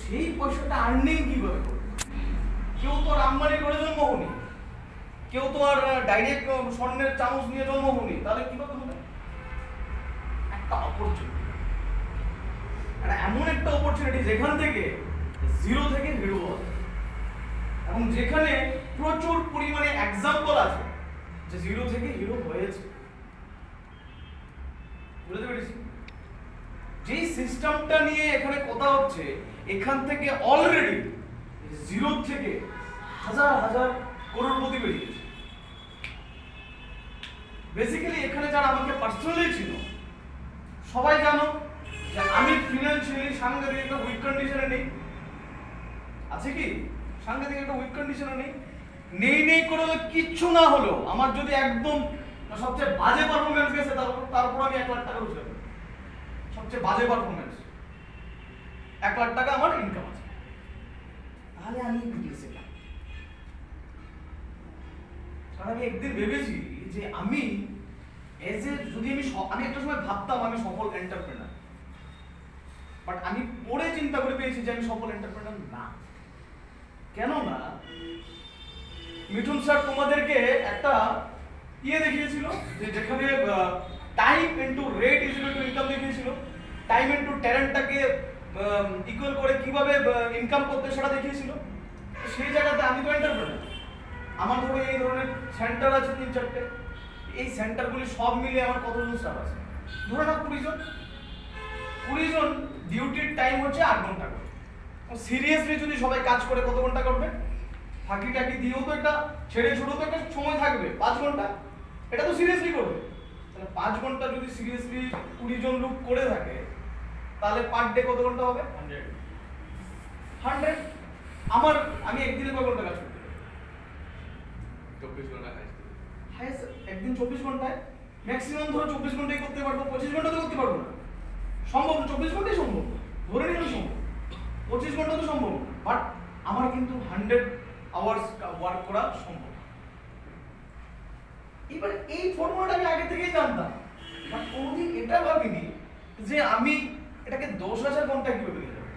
সেই পয়সাটা আর্নিং কিভাবে করবে? কেউ তো আর আম্বানি করে জন্ম হয়নি, কেউ তো আর ডাইরেক্ট স্বর্ণের চামচ নিয়ে জন্ম হয়নি, তাহলে কিভাবে হবে? একটা অপরচুনিটি, এমন একটা অপরচুনিটি যেখান থেকে জিরো থেকে হিরো হওয়া যায়, এবং যেখানে প্রচুর পরিমাণে এক্সাম্পল আছে যে জিরো থেকে হিরো হয়েছে। বুঝতে পেরেছি? যে সিস্টেমটা নিয়ে এখানে কথা হচ্ছে, এখান থেকে অলরেডি জিরো থেকে হাজার হাজার করোড়পতি বেরিয়েছে। বেসিক্যালি এখানে যারা আমাকে পার্সোনালি ছিল, সবাই জানো যে আমি ফিনান্সিয়ালি সাংঘাতিক একটা উইক কন্ডিশনে নেই। আছে কি? সাংঘাতিক একটা উইক কন্ডিশনে নেই। নেই করে কিচ্ছু না হলেও আমার যদি একদম সবচেয়ে বাজে পারফরমেন্স গেছে, তারপর আমি 1 লাখ টাকা রোজগার করি। সবচেয়ে বাজে পারফরমেন্স 1 লাখ টাকা আমার ইনকাম আছে, তাহলে আমি বিটিএসে যাব। কারণ আমি একদিন ভেবেছি যে আমি যদি আমি একটা সময় ভাবতাম আমি সফল এন্টারপ্রেনার, বাট আমি পরে চিন্তা করে পেয়েছি যে আমি সফল এন্টারপ্রেনার না। কেন না? মিঠুন স্যার তোমাদেরকে একটা দেখিয়েছিল যে যেখানে time into rate is equal to income দেখিয়েছিল, টাইম ইনটু ট্যালেন্টটাকে ইকুয়াল করে কিভাবে ইনকাম করতে সেটা দেখিয়েছিল। সেই জায়গাতে আমি তো এন্টারপ্রেনার। আমার ধরো এই ধরনের সেন্টার আছে 3-4টে, এই সেন্টারগুলি সব মিলিয়ে আমার কতজন স্টাফ আছে? ধরে নাও 20 জন। 20 জন ডিউটির টাইম হচ্ছে 8 ঘন্টা করে। সিরিয়াসলি যদি সবাই কাজ করে কত ঘন্টা করবে? ফাঁকি টাকি দিয়েও তো একটা ছেড়ে ছোট তো একটা সময় থাকবে, 5 ঘন্টা। এটা তো সিরিয়াসলি করবে। তাহলে 5 ঘন্টা যদি সিরিয়াসলি 20 জন লোক করে থাকে, তাহলে পার ডে কত ঘন্টা হবে? 100। আমি একদিনে কয় ঘন্টা কাজ করতে পারি? 24 ঘন্টা হাইস্ট একদিন 24 ঘন্টায়, ম্যাক্সিমাম ধরো 24 ঘন্টাই করতে পারবো, 25 ঘন্টা তো করতে পারবো না। সম্ভব না, 24 ঘন্টাই সম্ভব, ধরে নিলাম সম্ভব। 25 ঘন্টা তো সম্ভব, বাট আমার কিন্তু 100 আওয়ার্স ওয়ার্ক করা সম্ভব। এবার এই ফর্মুলাটা আমি আগে থেকেই জানতাম, বাট কোনোদিন এটা ভাবিনি যে আমি এটাকে 10,000 ঘন্টা কিভাবে নিয়ে যাবো।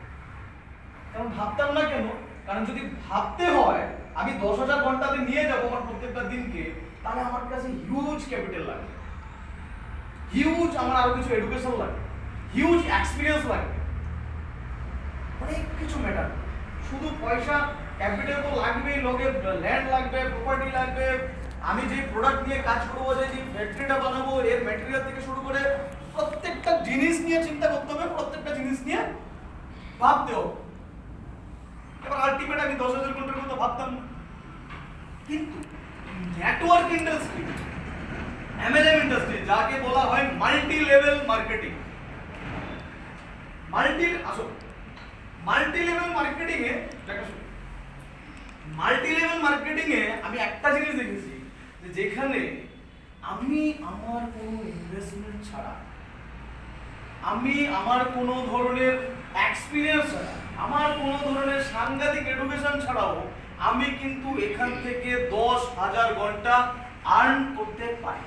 কারণ ভাবতাম না কেন? কারণ যদি ভাবতে হয় আমি 10,000 ঘন্টাতে নিয়ে যাবো আমার প্রত্যেকটা দিনকে, তাহলে আমার কাছে হিউজ ক্যাপিটাল লাগে, হিউজ আমার আরো কিছু এডুকেশন লাগে, হিউজ এক্সপিরিয়েন্স লাগে, অনেক কিছু ম্যাটার। শুধু পয়সা ক্যাপিটাল তো লাগবেই, লগে ল্যান্ড লাগবে, প্রপার্টি লাগবে, আমি যে প্রোডাক্ট নিয়ে কাজ করবো, যে ফ্যাক্টরিটা বানাবো, এর ম্যাটেরিয়াল থেকে শুরু করে প্রত্যেকটা জিনিস নিয়ে চিন্তা করতে হবে, প্রত্যেকটা জিনিস নিয়ে ভাবতে হবে। এবার আলটিমেট আমি 10,000 ঘন্টার মতো ভাবতাম না। কিন্তু নেটওয়ার্ক ইন্ডাস্ট্রি, এমএলএম ইন্ডাস্ট্রি, যাকে বলা হয় multi level marketing, multi level marketing এ আমি একটা জিনিস দেখেছি, যে যেখানে আমি আমার কোনো ইনভেস্টমেন্ট ছাড়া, আমি আমার কোনো ধরনের এক্সপিরিয়েন্স ছাড়া, আমার কোনো ধরনের সাংঘাতিক এডুকেশন ছাড়াও আমি কিন্তু এখান থেকে 10,000 ঘন্টা আর্ন করতে পারি।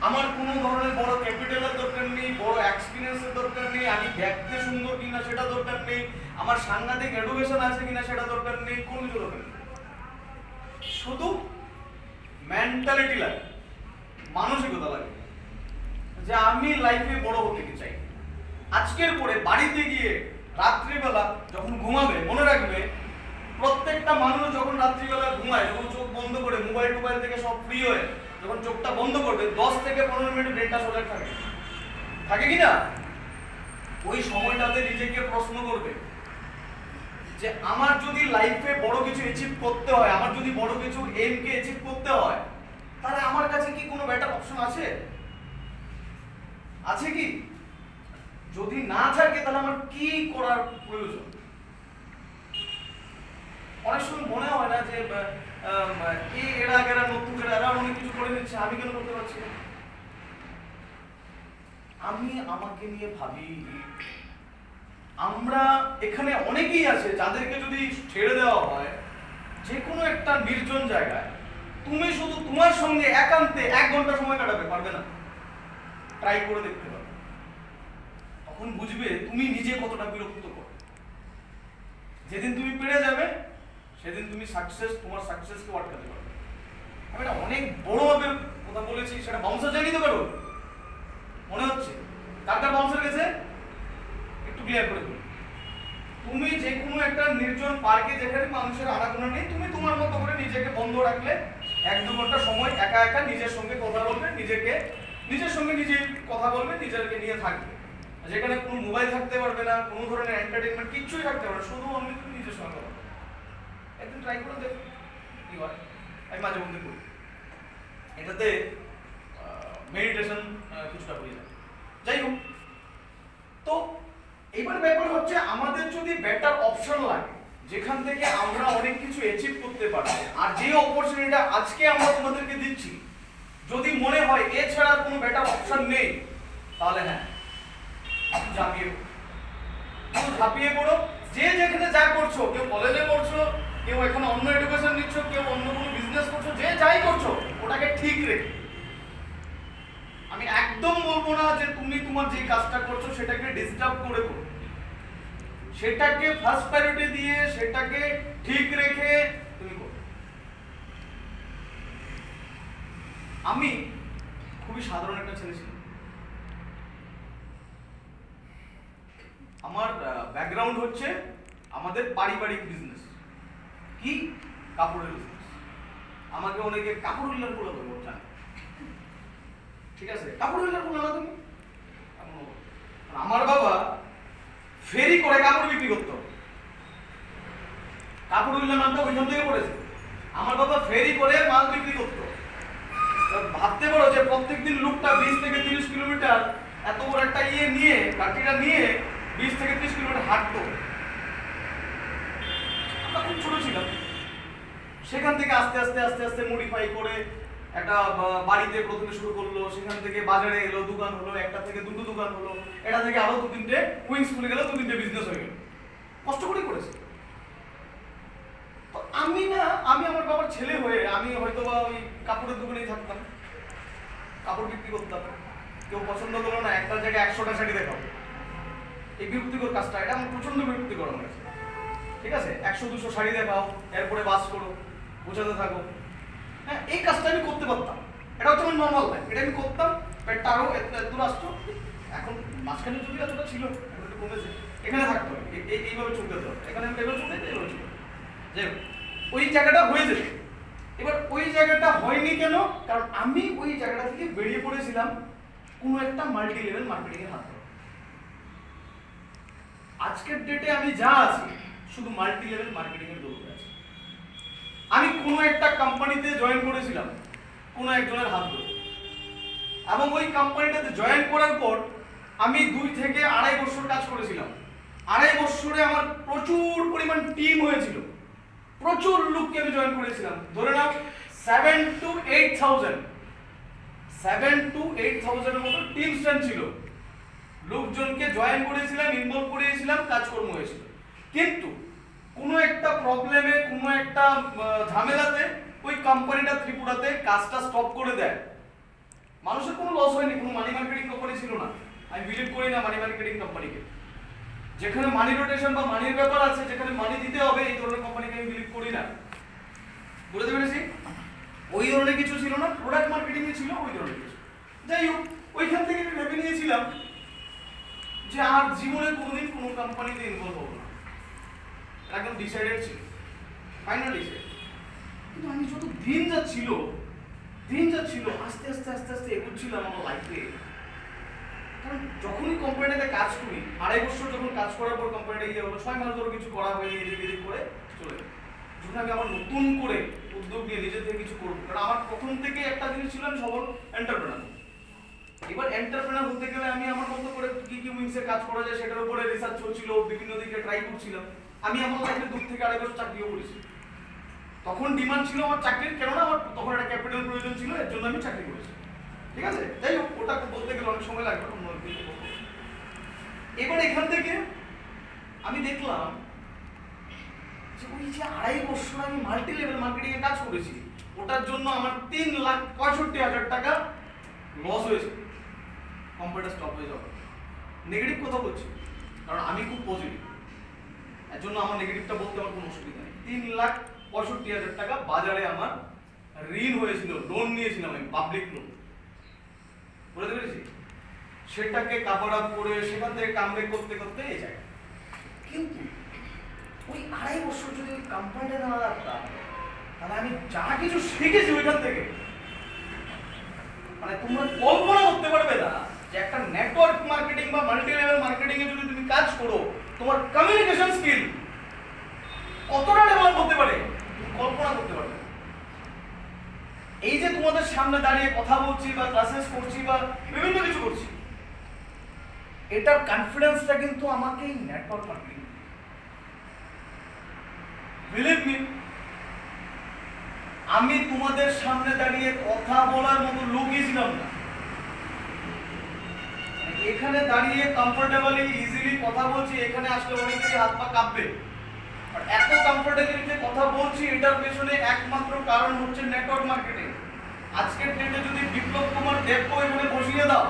আমার কোনো ধরনের বড় ক্যাপিটালের দরকার নেই, বড় এক্সপিরিয়েন্সের দরকার নেই, আমি দেখতে সুন্দর কিনা সেটা দরকার নেই, আমার সাংঘাতিক এডুকেশন আছে কিনা সেটা দরকার নেই, কোনো কিছু দরকার নেই। শুধু মেন্টালিটি লাগে, মানসিকতা লাগে, যে আমি লাইফে বড় হতে চাই। আজকের পরে বাড়িতে গিয়ে রাত্রিবেলা যখন ঘুমাবে, মনে রাখবে প্রত্যেকটা মানুষ যখন রাত্রিবেলা ঘুমায়, যখন চোখ বন্ধ করে মোবাইল থেকে সব ফ্রি হয়ে যখন চোখটা বন্ধ করবে, 10 থেকে 15 মিনিট ব্রেনটা সজাগ থাকে কি না? ওই সময়টাতে নিজেকে প্রশ্ন করবে যে আমার যদি লাইফে বড় কিছু অ্যাচিভ করতে হয়, আমার যদি বড় কিছু এম কে অ্যাচিভ করতে হয়, তাহলে আমার কাছে কি কোনো বেটার অপশন আছে? আছে কি? যদি না থাকে তাহলে আমার কি করার প্রয়োজন? অনেক সময় মনে হয় না যে এরা নতুন এরা অনেক কিছু করে নিচ্ছে, আমি কেন করতে পারছি না? আমি আমাকে নিয়ে ভাবি, আমরা এখানে অনেকেই আছে যাদেরকে যদি ছেড়ে দেওয়া হয় যে কোনো একটা নির্জন জায়গায়, তুমি শুধু তোমার সঙ্গে একান্তে 1 ঘন্টা সময় কাটাবে, পারবে না? ট্রাই করে দেখতে পারো। তখন বুঝবে তুমি নিজে কতটা বিরক্ত কর। যেদিন তুমি পেরে যাবে সেদিন তুমি তোমার সাকসেসকে আটকাতে পারবে। আমি এটা অনেক বড়ভাবে কথা বলেছি, সেটা বাউন্সার জানিয়ে দিতে পারো মনে হচ্ছে। কার বাউন্সার গেছে একটু ক্লিয়ার করে দিন। তুমি যে কোনো একটা নির্জন পার্কে যেখানে মানুষের আনাগোনা নেই, তুমি তোমার মতো করে নিজেকে বন্ধ রাখলে 1-2 ঘন্টা সময় একা একা নিজের সঙ্গে কথা বলবে, নিজের সঙ্গে নিজে কথা বলবে, নিজেকে নিয়ে থাকবে, যেখানে কোনো মোবাইল থাকতে পারবে না, কোনো ধরনের এন্টারটেইনমেন্ট কিচ্ছুই থাকতে পারবে না, শুধু আমি তুমি নিজের সঙ্গে কথা বলবে। একদিন ট্রাই করে দেখো কি হয়। আমি মাঝে মধ্যে করি, এটাতে মেডিটেশন কিছুটা হয়ে যায়। যাই হোক, তো এবার ব্যাপার হচ্ছে আমাদের যদি বেটার অপশন লাগে যেখান থেকে আমরা অনেক কিছু অ্যাচিভ করতে পারি, আর যে অপরচুনিটিটা আজকে আমরা তোমাদেরকে দিচ্ছি, যদি মনে হয় এছাড়া কোনো বেটার অপশন নেই, তাহলে হ্যাঁ ঝাঁপিয়ে পড়ো। যে যেখানে যা করছো, কেউ কলেজে করছো, কেউ এখানে অন্য এডুকেশন নিচ্ছ, কেউ অন্য কোনো বিজনেস করছো, যে যাই করছো ওটাকে ঠিক রেখে। আমি একদম বলবো না যে তুমি তোমার যে কাজটা করছো সেটাকে ডিস্টার্ব করে করো, সেটাকে ফার্স্ট প্রায়োরিটি দিয়ে সেটাকে ঠিক রেখে তুমি করো। আমি খুবই সাধারণ একটা ছেলে ছিলাম। আমার ব্যাকগ্রাউন্ড হচ্ছে আমাদের পারিবারিক বিজনেস। কি? কাপড়ের বিজনেস। আমাকে অনেকে কাপড় উল্লার বলে দেবো, জানো? ঠিক আছে, কাপড় উল্লার বলে না তুমি। আমার বাবা ফেরি করে কাপড় বিক্রি করতো। কাপড় উল্লার নামটা ওইখান থেকে পড়েছে। আমার বাবা ফেরি করে মাল বিক্রি করতো। ভাবতে পারো যে প্রত্যেকদিন লোকটা 20 থেকে 30 কিলোমিটার এত বড় একটা নিয়ে কাঠিটা নিয়ে 20 থেকে 30 কিলোমিটার হাঁটতো। আমরা খুব ছোট ছিলাম, সেখান থেকে আস্তে আস্তে আস্তে আস্তে মডিফাই করে একটা বাড়িতে প্রথমে শুরু করলো, সেখান থেকে বাজারে এলো, দোকান হলো, একটা থেকে দুটো দোকান হলো, এটা থেকে আরো 2-3টে উইংস খুলে গেল, 2-3টে বিজনেস হয়ে গেল। কষ্ট করেই করেছে। তো আমি আমার বাবার ছেলে হয়ে আমি হয়তো বা ওই কাপড়ের দোকানেই থাকতাম, কাপড় বিক্রি করতাম। কেউ পছন্দ করলো না, একটা জায়গায় 100টা শাড়ি দেখাবো। এই বিরক্তিকর কাজটা, এটা আমার প্রচন্ড বিরক্তিকর আমার কাছে। ঠিক আছে, 100-200 শাড়ি দেখাও, এরপরে বাস করো, বোঝাতে থাকো। হ্যাঁ, এই কাজটা আমি করতে পারতাম। এটা হচ্ছে আমার নর্মাল লাইফ, এটা আমি করতাম। পেটটা আরো এত আসতো। এখন মাঝখানে যদি এতটা ছিল, এখন একটু কমেছে। এখানে থাকতো এইভাবে চলতে হতো, এখানে আমি এভাবে চলতে এইভাবে চলতে। যাই হোক, ওই জায়গাটা হয়ে যেত। এবার ওই জায়গাটা হয়নি কেন? কারণ আমি ওই জায়গাটা থেকে বেরিয়ে পড়েছিলাম কোনো একটা মাল্টি লেভেল মার্কেটিং এর হাত ধরে। আজকের ডেটে আমি যা আছি শুধু মাল্টি লেভেল মার্কেটিং এর দৌড়ে আছি। আমি কোনো একটা কোম্পানিতে জয়েন করেছিলাম কোনো একজনের হাত ধরে, এবং ওই কোম্পানিটাতে জয়েন করার পর আমি 2 থেকে 2.5 বছর কাজ করেছিলাম। 2.5 বছরে আমার প্রচুর পরিমাণ টিম হয়েছিল, প্রচুর লোককে আমি জয়েন করেছিলাম। ধরে নাও 7 to 8,000 এর মতো টিম স্ট্রেন্থ ছিল। লোকজনকে জয়েন করেছিলাম, ইনভলভ করিয়েছিলাম, কাজকর্ম হয়েছিল। কিন্তু কোনো একটা প্রবলেমে, কোনো একটা ঝামেলাতে ওই কোম্পানিটা ত্রিপুরাতে কাজটা স্টপ করে দেয়। মানুষের কোনো লস হয়নি, কোনো মানি মার্কেটিং কোম্পানি ছিল না। আমি বিলিভ করি না মানি মার্কেটিং কোম্পানিকে। যেখানে মানি রোটেশন বা মানির ব্যাপার আছে, যেখানে মানি দিতে হবে, এই ধরনের কোম্পানিকে আমি বিলিভ করি না। বুঝতে পেরেছি? ওই ধরনের কিছু ছিল না, প্রোডাক্ট মার্কেটিং এ ছিল ওই ধরনের কিছু। যাই হোক, ওইখান থেকে আমি ভেবে নিয়েছিলাম যে আর জীবনে কোনোদিন কোনো কোম্পানিতে ইনভলভ হবো না। একদম ডিসাইডেড ছিল, ফাইনাল ডিসাইড। কিন্তু আমি যত দিন যাচ্ছিল আস্তে আস্তে আস্তে আস্তে এগোচ্ছিলাম আমার লাইফে। কারণ যখনই কোম্পানিতে কাজ করি, 2.5 বছর যখন কাজ করার পর কোম্পানিটা ইয়ে হলো, 6 মাস ধরে কিছু করা হয়নি, এদিক করে চলে গেল। যখন আমি আবার নতুন করে উদ্যোগ নিয়ে নিজে থেকে কিছু করবো, কারণ আমার প্রথম থেকে একটা জিনিস ছিল আমি সফল এন্টারপ্রেনার। এবার এন্টারপ্রেনার হতে গেলে আমি আমার মতো করে কি কি উইংসে কাজ করা যায় সেটার উপরে রিসার্চ চলছিল, বিভিন্ন দিকে ট্রাই করছিলাম। আমি আমার লাইফে 2 থেকে 2.5 বছর চাকরিও করেছি। তখন ডিমান্ড ছিল আমার চাকরির, কেননা আমার তখন একটা ক্যাপিটাল প্রয়োজন ছিল, এর জন্য আমি চাকরি করেছি। ঠিক আছে, যাই হোক, ওটা বলতে গেলে অনেক সময় লাগবে। এবার এখান থেকে আমি দেখলাম যে ওই যে 2.5 বছর আমি মাল্টি লেভেল মার্কেটিং এ কাজ করেছি, ওটার জন্য আমার 3,65,000 টাকা লস হয়েছে। কোম্পানিটা স্টপ হয়ে যাবে, নেগেটিভ কথা বলছি, কারণ আমি খুব পজিটিভ, এর জন্য আমার নেগেটিভটা বলতে আমার কোনো অসুবিধা নেই। 3,65,000 টাকা বাজারে আমার ঋণ হয়েছিল, লোন নিয়েছিলাম আমি, পাবলিক লোন, বুঝতে পেরেছি? সেটাকে কাভার আপ করে সেখান থেকে কামব্যাক করতে করতে এই জায়গায়। কিন্তু ওই 2.5 বছর যদি ওই কোম্পানিটা না রাখতাম, তাহলে আমি যা কিছু শিখেছি ওইখান থেকে, মানে তোমরা কল্পনা করতে পারবে না যে একটা নেটওয়ার্ক মার্কেটিং বা মাল্টি লেভেল মার্কেটিং এ যদি তুমি কাজ করো, তোমার কমিউনিকেশন স্কিল কতটা ডেভেলপ করতে পারে তুমি কল্পনা করতে পারবে না। এই যে তোমাদের সামনে দাঁড়িয়ে কথা বলছি বা ক্লাসেস করছি বা বিভিন্ন কিছু করছি, এটার কনফিডেন্সটা কিন্তু আমাকে এই নেটওয়ার্ক মার্কেটিং, বিলিভ মি, আমি তোমাদের সামনে দাঁড়িয়ে কথা বলার মতো লোকই ছিলাম না। এখানে দাঁড়িয়ে কমফোর্টেবলি ইজিলি কথা বলছি, এখানে আসলে অনেকেরই হাত পা কাঁপবে, আর এত কমফোর্টেবলি কথা বলছি এটার পেছনে একমাত্র কারণ হচ্ছে নেটওয়ার্ক মার্কেটিং। আজকের ডেটে যদি বিপ্লব কুমার দেবকে এখানে বসিয়ে দাও,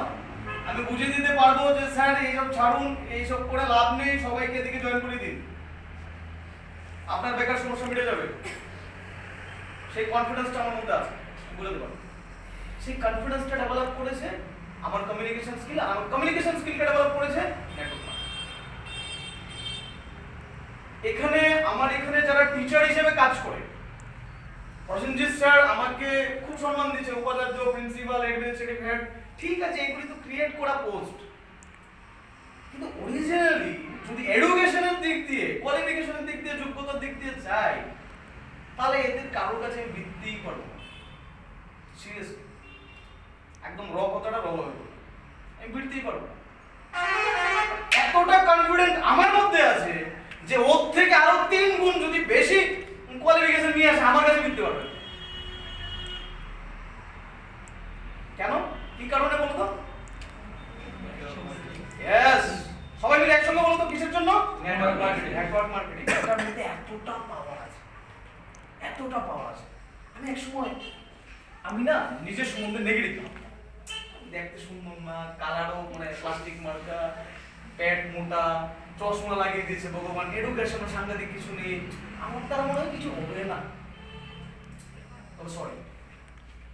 আমি বুঝিয়ে দিতে পারবো যে স্যার এইসব ছাড়ুন, এইসব করে লাভ নেই, সবাইকে এদিকে জয়েন করে দিন, আপনার বেকার সমস্যা মিটে যাবে। সেই কনফিডেন্সটা আমার মধ্যে আছে, বলে দেবো। সেই কনফিডেন্সটা ডেভেলপ করেছে আমার কমিউনিকেশন স্কিল, আর আমার কমিউনিকেশন স্কিলকে ডেভেলপ করেছে নেটওয়ার্ক। এখানে আমার এখানে যারা টিচার হিসেবে কাজ করে, প্রসেনজিৎ স্যার আমাকে খুব সম্মান দিচ্ছে, উপাচার্য, প্রিন্সিপাল, অ্যাডমিনিস্ট্রেটিভ হেড, ঠিক আছে, এগুলি তো ক্রিয়েট করা পোস্ট, কিন্তু অরিজিনালি যদি এডুকেশনের দিক দিয়ে, কোয়ালিফিকেশনের দিক দিয়ে, যোগ্যতার দিক দিয়ে চাই, তাহলে এদের কারোর কাছে আমি ভিত্তিই পারবো না। সিরিয়াসলি, একদম র কথাটা র হয়ে গেল, আমি ভিত্তিই পারবো না। এতটা কনফিডেন্ট আমার মধ্যে আছে যে ওর থেকে আরো 3 গুণ যদি বেশি কোয়ালিফিকেশন নিয়ে আসে, আমার কাছে ভিত্তি পারবে। কেন, কি কারণে বলতো? ইয়েস, সবাই মিলে একসঙ্গে বলতো, কিসের জন্য? Network marketing. নেটওয়ার্ক মার্কেটিং, এটার মধ্যে এতটা পাওয়ার আছে, এতটা পাওয়ার আছে। আমি একসময়, আমি না নিজের সম্বন্ধে নেগেটিভ ভাবতাম, দেখতে সুন্দর না, কালারও মানে প্লাস্টিক মার্কা, পেট মোটা, চশমা লাগিয়ে দিয়েছে ভগবান, এডুকেশনের সাংঘাতিক কিছু নেই, আমার তার মনে হয় কিছু হবে না। তবে সরি,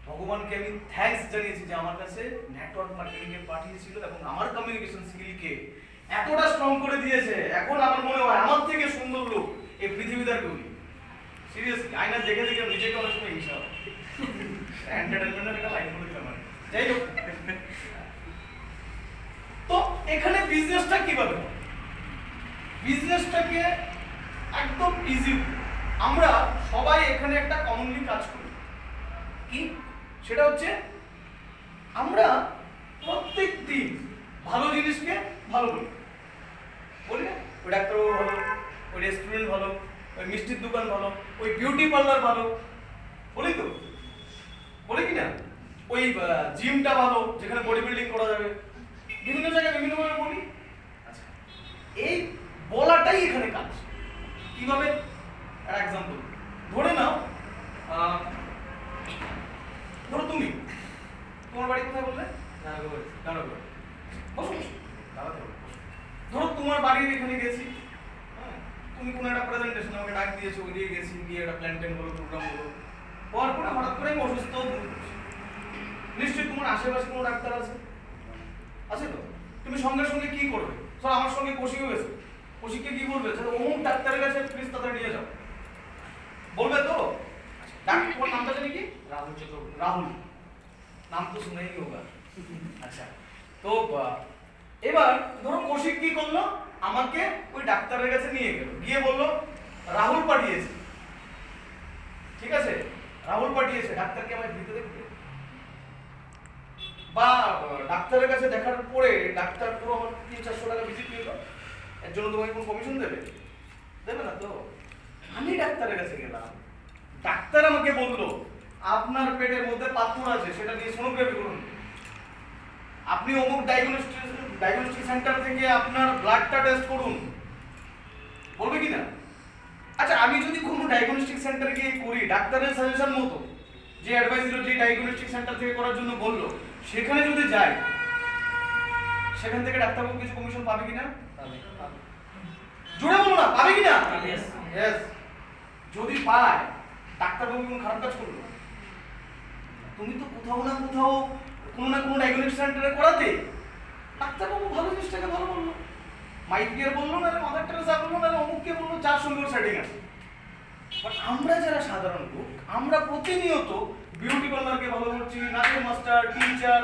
ভগবানকে আমি থ্যাঙ্কস জানিয়েছি যে আমার কাছে নেটওয়ার্ক মার্কেটিং এ পাঠিয়েছিল এবং আমার কমিউনিকেশন স্কিলকে এতটা স্ট্রং করে দিয়েছে। এখন আমার মনে হয় আমার থেকে সুন্দর লোক এই পৃথিবীতে আর কেউ নেই। সিরিয়াসলি, আয়না দেখে দেখে নিজেকে অনেক সময় হিংসা হয়। এন্টারটেইনমেন্টের একটা লাইন বলে দিলাম। যাই হোক, তো এখানে বিজনেসটা কিভাবে, বিজনেসটাকে একদম ইজি, আমরা সবাই এখানে একটা কমনলি কাজ করি, কি সেটা হচ্ছে আমরা প্রত্যেক দিন ভালো জিনিসকে ভালো বলি, বলি না? ওই ডাক্তারবাবু ভালো, ওই রেস্টুরেন্ট ভালো, ওই মিষ্টির দোকান ভালো, ওই বিউটি পার্লার ভালো, বলি তো, বলি কি না? ওই জিমটা ভালো, যেখানে বডি বিল্ডিং করা যাবে, বিভিন্ন জায়গায় বিভিন্নভাবে বলি। আচ্ছা, এই বলাটাই এখানে কাজ। কিভাবে? একটা এক্সাম্পল ধরে নাও, ধরো তুমি, তোমার বাড়ি কোথায় বললে? নারায়ণগঞ্জ। বসো বসো, দাঁড়াতে হবে, বসো। ধরো তোমার বাড়ির এখানে গেছি, হ্যাঁ, তুমি কোনো একটা প্রেজেন্টেশন আমাকে ডাক দিয়েছো, ওই দিয়ে গেছি, গিয়ে একটা প্ল্যান হলো, প্রোগ্রাম হলো, হওয়ার পরে হঠাৎ করে আমি অসুস্থ বোধ করছি। নিশ্চয়ই তোমার আশেপাশে কোনো ডাক্তার আছে, আছে তো? তুমি সঙ্গে সঙ্গে কি করবে? স্যার আমার সঙ্গে কৌশিকও গেছে, কৌশিককে কি বলবে? স্যার অমুক ডাক্তারের কাছে প্লিজ তাড়াতাড়ি নিয়ে যাও, বলবে তো? ডাক্তার, তোমার নামটা জানি কি? রাহুল চক্রবর্তী। রাহুল, নাম তো শুনেই হোগা। আচ্ছা, তো এবার ধরো কৌশিক কি করলো, আমাকে ওই ডাক্তারের কাছে নিয়ে গেল, গিয়ে বললো রাহুল পাঠিয়েছে, ঠিক আছে, রাহুল পাঠিয়েছে, ডাক্তারকে আমায় দিতে দেখবে, বা ডাক্তারের কাছে দেখার পরে ডাক্তার পুরো আমার 300-400 টাকা ভিজিট নিল, এর জন্য তোমাকে কোনো কমিশন দেবে? দেবে না তো। আমি ডাক্তারের কাছে গেলাম, ডাক্তার আমাকে বললো আপনার পেটের মধ্যে পাথর আছে, সেটা নিয়ে সোনোগ্রাফি করুন, আপনি অমুক ডায়াগনস্টিক সেন্টার থেকে আপনার ব্লাডটা টেস্ট করুন, বলবে কি না? আচ্ছা, আমি যদি কোনো ডায়াগনস্টিক সেন্টারে গিয়ে করি ডাক্তারের সাজেশন মতো, যে অ্যাডভাইস দিল, যে ডায়াগনস্টিক সেন্টার থেকে করার জন্য বললো, সেখানে যদি যাই, সেখান থেকে ডাক্তারবাবু কিছু কমিশন পাবে কিনা? জোরে বলো না, পাবে কিনা? ইয়েস। যদি পায়, ডাক্তারবাবু কোনো খারাপ কাজ করলো? তুমি তো কোথাও না কোথাও কোনো না কোনো ডায়াগনস্টিক সেন্টারে করাতে, ডাক্তারবাবু ভালো জিনিসটাকে ভালো বললো, মাইকের বললো না, মাদার টেরেসা বললো না, অমুককে বললো, যার সঙ্গে ওর সেটিং আছে। বাট আমরা যারা সাধারণ লোক, আমরা প্রতিনিয়ত বিউটি পার্লারকে ভালো বলছি, নাচের মাস্টার, টিচার,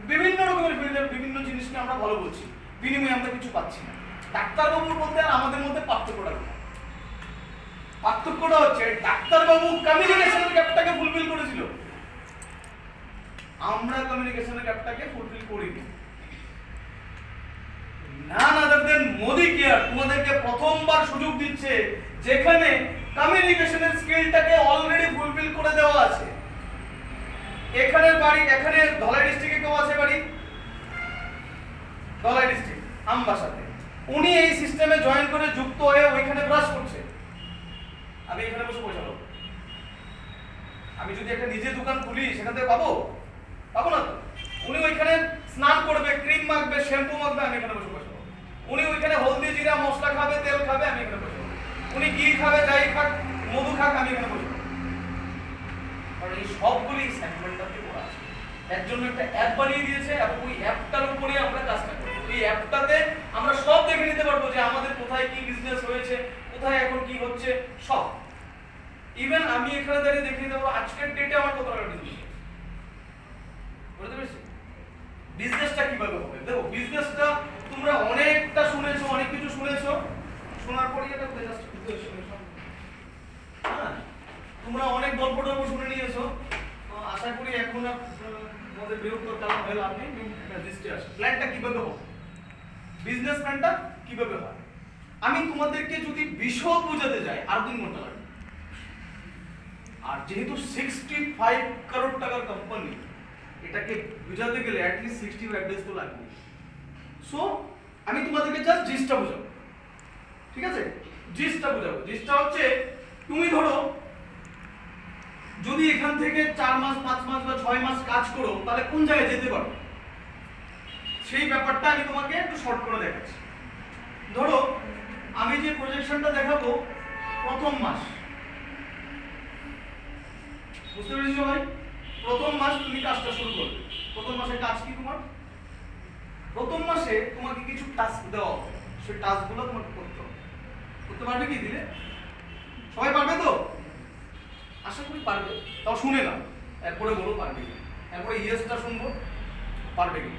বিভিন্ন রকমের ফিল্ডের বিভিন্ন জিনিসকে আমরা ভালো বলছি, বিনিময়ে আমরা কিছু পাচ্ছি না। ডাক্তারবাবুর মধ্যে আর আমাদের মধ্যে পার্থক্যটা কি? পার্থক্যটা হচ্ছে ডাক্তারবাবু কমিউনিকেশনের গ্যাপটাকে ফুলফিল করেছিল, আমরা কমিউনিকেশনের গ্যাপটাকে ফুলফিল করিনি। নান আদার দেন মোদি কেয়ার তোমাদেরকে প্রথমবার সুযোগ দিচ্ছে যেখানে কমিউনিকেশনের স্কিলটাকে অলরেডি ফুলফিল করে দেওয়া আছে। এখানের বাড়ি, এখানে ধলাই ডিস্ট্রিক্টে কেউ আছে বাড়ি? ধলাই ডিস্ট্রিক্ট আমবাসাতে। উনি এই সিস্টেমে জয়েন করে যুক্ত হয়ে ওইখানে ব্রাশ করছে, আমি এখানে বসে পয়সা পাবো? আমি যদি একটা নিজে দোকান খুলি সেখান থেকে পাবো? পাবো না তো। উনি ওইখানে স্নান করবে, ক্রিম মাখবে, শ্যাম্পু মাখবে, আমি এখানে বসে পয়সা পাবো। উনি ওইখানে হলদি জিরা মশলা খাবে, তেল খাবে, আমি এখানে বসে পাবো। উনি ঘি খাবে, যাই খাক, মধু খাক, আমি এখানে বসে পাবো। কারণ এই সবগুলি সেগমেন্টটাতে করা আছে। এর জন্য একটা অ্যাপ বানিয়ে দিয়েছে এবং ওই অ্যাপটার উপরে আমরা কাজটা করব। এই অ্যাপটাতে আমরা সব দেখে নিতে পারবো যে আমাদের কোথায় কি বিজনেস হয়েছে, কোথায় এখন কি হচ্ছে, সব। ইভেন আমি এখানে দাঁড়িয়ে দেখে নিতে পারবো আজকের ডেটে আমার কত টাকা বিজনেস হচ্ছে। বুঝতে পেরেছি? বিজনেসটা কিভাবে হবে? দেখো, বিজনেসটা তোমরা অনেকটা শুনেছো, অনেক কিছু শুনেছো, শোনার পরেই এটা জাস্ট হ্যাঁ, তোমরা অনেক গল্প টল্প শুনে নিয়েছো। আশা করি এখন আমাদের বিরক্ত কারণ হলে আপনি দৃষ্টি আসে প্ল্যানটা কিভাবে হবে, বিজনেস প্ল্যানটা কিভাবে হয়। আমি তোমাদেরকে যদি বিশদ বোঝাতে যাই আর 2 ঘন্টা লাগবে। আর যেহেতু 65 করোড় টাকার কোম্পানি, এটাকে বোঝাতে গেলে অ্যাটলিস্ট 65 ডেজ তো লাগবে। সো আমি তোমাদেরকে জাস্ট জিস্টটা বোঝাবো, ঠিক আছে? জিস্টটা বোঝাবো। জিস্টটা হচ্ছে, তুমি ধরো যদি এখান থেকে 4 মাস 5 মাস বা 6 মাস কাজ করো, তাহলে কোন জায়গায় যেতে পারো, সেই ব্যাপারটা আমি তোমাকে একটু শর্ট করে দেখাচ্ছি। ধরো আমি যে প্রজেকশনটা দেখাবো, প্রথম মাস, বুঝতে পেরেছো সবাই? প্রথম মাস তুমি কাজটা শুরু করবে। প্রথম মাসে কাজ কি তোমার? প্রথম মাসে তোমাকে কিছু টাস্ক দেওয়া হবে, সেই টাস্কগুলো তোমাকে করতে হবে। করতে পারবে কি দিলে? সবাই পারবে তো? আশা করি পারবে। তাও শুনে না, এরপরে বলো পারবে কি। এরপরে ইয়েসটা শুনবো, পারবে কি।